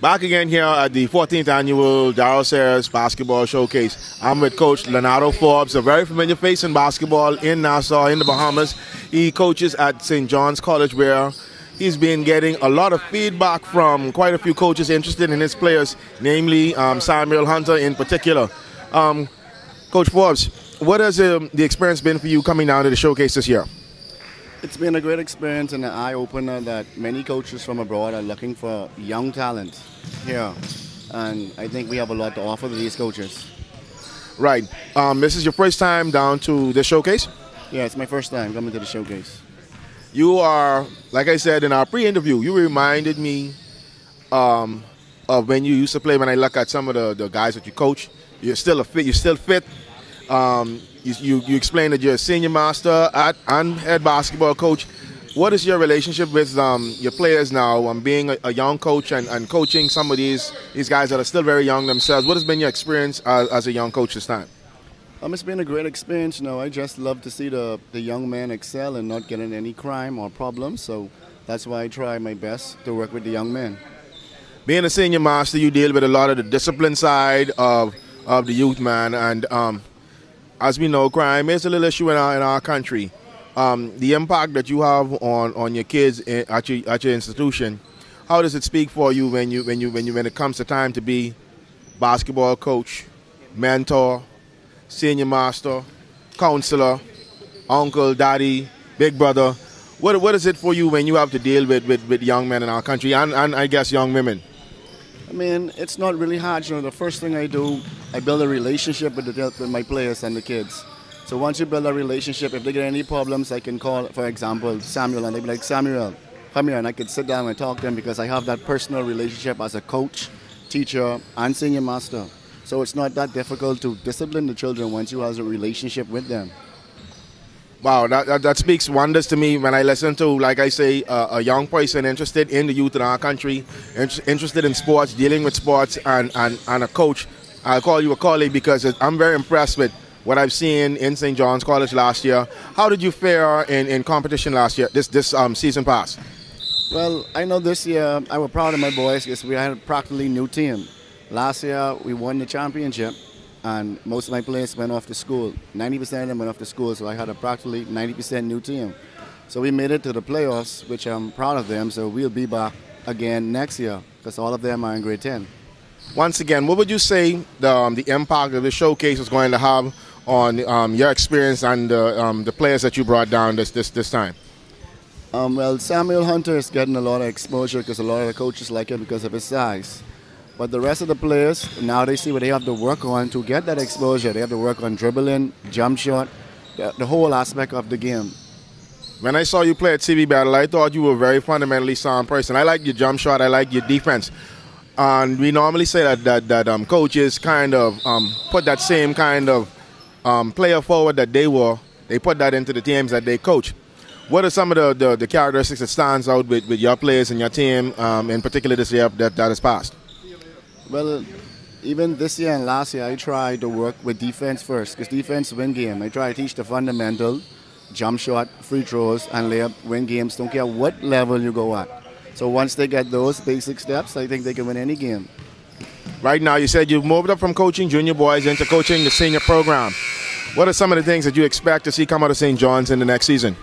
Back again here at the 14th annual Darrell Sears Basketball Showcase. I'm with Coach Leonardo Forbes, a very familiar face in basketball in Nassau, in the Bahamas. He coaches at St. John's College, where he's been getting a lot of feedback from quite a few coaches interested in his players, namely Samuel Hunter in particular. Coach Forbes, what has the experience been for you coming down to the showcase this year? It's been a great experience and an eye-opener that many coaches from abroad are looking for young talent here. And I think we have a lot to offer to these coaches. Right. This is your first time down to the showcase? Yeah, it's my first time coming to the showcase. You are, like I said in our pre-interview, you reminded me of when you used to play. When I look at some of the guys that you coach, you're still fit. You explained that you're a senior master and head basketball coach. What is your relationship with your players now, being a young coach and coaching some of these guys that are still very young themselves? What has been your experience as a young coach this time? It's been a great experience. I just love to see the young men excel and not get in any crime or problems. So that's why I try my best to work with the young men. Being a senior master, you deal with a lot of the discipline side of the youth, man, and as we know, crime is a little issue in our country. The impact that you have on your kids at your institution, how does it speak for you when it comes to time to be basketball coach, mentor, senior master, counselor, uncle, daddy, big brother? What is it for you when you have to deal with young men in our country and I guess young women? It's not really hard. The first thing I do, I build a relationship with my players and the kids. So once you build a relationship, if they get any problems, I can call, for example, Samuel, and they'd be like, Samuel, come here, and I can sit down and talk to them because I have that personal relationship as a coach, teacher, and senior master. So it's not that difficult to discipline the children once you have a relationship with them. Wow, that speaks wonders to me when I listen to, like I say, a young person interested in the youth in our country, interested in sports, dealing with sports, and a coach. I'll call you a colleague because I'm very impressed with what I've seen in St. John's College last year. How did you fare in competition last year, this season past? Well, I know this year I was proud of my boys because we had a practically new team. Last year we won the championship. And most of my players went off to school. 90% of them went off to school, so I had a practically 90% new team. So we made it to the playoffs, which I'm proud of them, so we'll be back again next year, because all of them are in grade 10. Once again, what would you say the impact of the showcase is going to have on your experience and the players that you brought down this time? Well, Samuel Hunter is getting a lot of exposure because a lot of the coaches like him because of his size. But the rest of the players, now they see what they have to work on to get that exposure. They have to work on dribbling, jump shot, the whole aspect of the game. When I saw you play at TV Battle, I thought you were a very fundamentally sound person. I like your jump shot. I like your defense. And we normally say that coaches kind of put that same kind of player forward that they put that into the teams that they coach. What are some of the characteristics that stands out with your players and your team, in particular this year that has passed? Well, even this year and last year, I tried to work with defense first, because defense win game. I try to teach the fundamental, jump shot, free throws, and layup win games. Don't care what level you go at. So once they get those basic steps, I think they can win any game. Right now, you said you've moved up from coaching junior boys into coaching the senior program. What are some of the things that you expect to see come out of St. John's in the next season?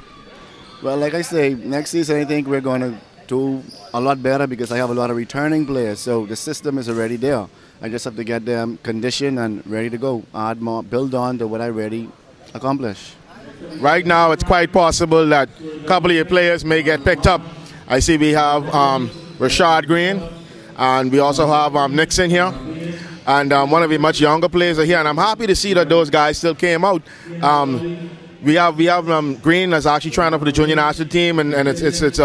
Well, like I say, next season I think we're going to do a lot better because I have a lot of returning players, so the system is already there. I just have to get them conditioned and ready to go. Add more, build on to what I already accomplished. Right now, it's quite possible that a couple of your players may get picked up. I see we have Rashad Green, and we also have Nixon here, and one of the much younger players are here, and I'm happy to see that those guys still came out. We have Green that's actually trying out for the junior national team, and it's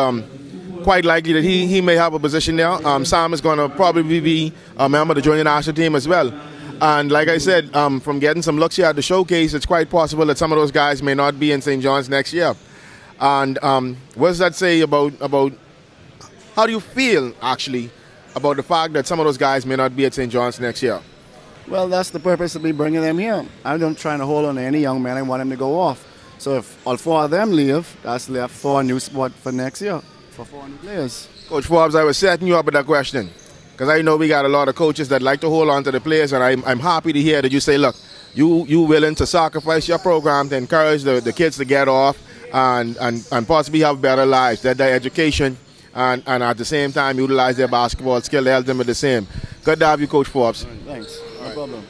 quite likely that he may have a position there. Sam is going to probably be a member of the junior national team as well. And like I said, from getting some looks here at the showcase, it's quite possible that some of those guys may not be in St. John's next year. And what does that say about how do you feel, actually, about the fact that some of those guys may not be at St. John's next year? Well, that's the purpose of me bringing them here. I'm not trying to hold on to any young man. I want them to go off. So if all four of them leave, that's left for a new spot for next year. For 400 players. Coach Forbes, I was setting you up with that question. Because I know we got a lot of coaches that like to hold on to the players, and I'm happy to hear that you say, look, you willing to sacrifice your program to encourage the kids to get off and possibly have better lives, that their education, and at the same time utilize their basketball skill to help them with the same. Good to have you, Coach Forbes. Thanks. No problem.